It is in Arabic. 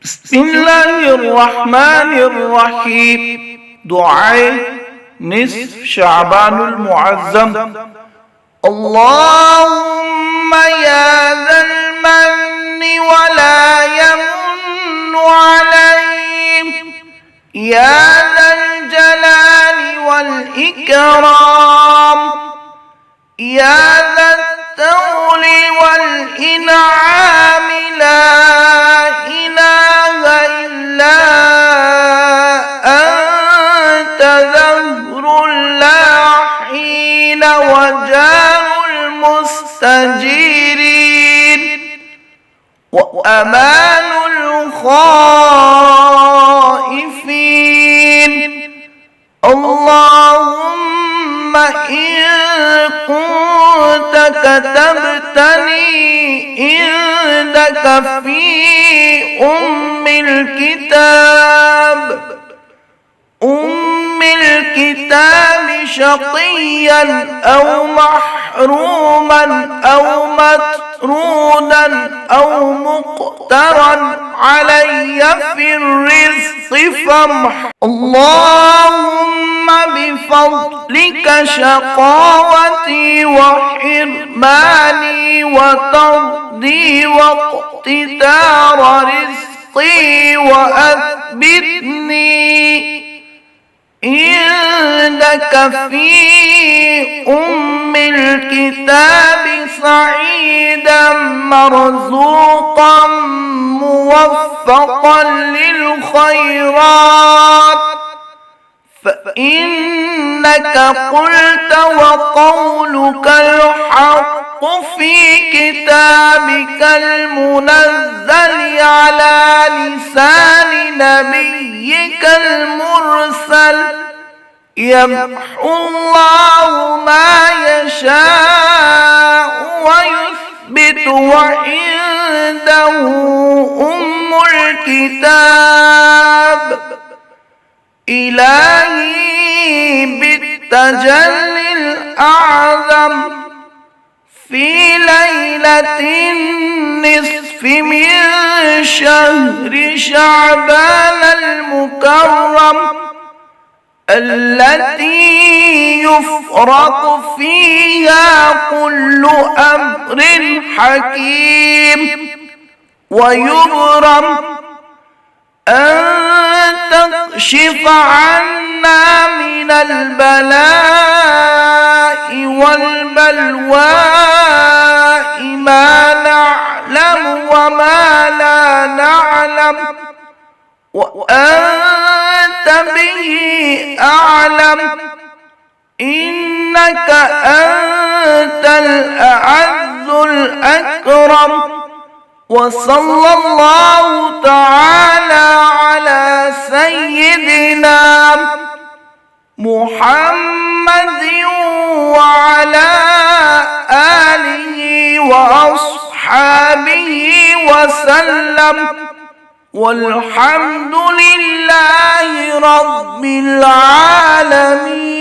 بسم الله الرحمن الرحيم. دعاء نصف شعبان المعظم. اللهم يا ذا المن ولا يمن عليه، يا ذا الجلال والإكرام، يا ذا الطول والإنعام، لا إله إلا أنت ذهر اللاحين وجار المستجيرين وأمان الخائفين. اللهم إن كنت كتبتني عندك في أم الكتاب شقيا أو محروما أو مطرودا أو مقترا علي في الرزق فامح. اللهم بفضلك شقاوتي وحرماني وطردي واقتدار رزقي وأثبتني عندك في أم الكتاب سعيدا مرزوقا موفقا للخيرات، فإنك قلت وقولك الحق في كتابك المنزل على لسان نبيك المرسل: يمحو الله ما يشاء ويثبت وعنده أم الكتاب. إلهي بالتجلي الأعظم في ليلة النصف من شهر شعبان المكرم التي يفرق فيها كل أمر حكيم ويبرم، أن تكشف عنا من البلاء والبلواء ما نعلم وما لا نعلم، وأنت به أعلم، إنك أنت الأعز الأكرم. وصلى الله تعالى على سيدنا محمد وعلى آله وأصحابه وسلم، والحمد لله رب العالمين.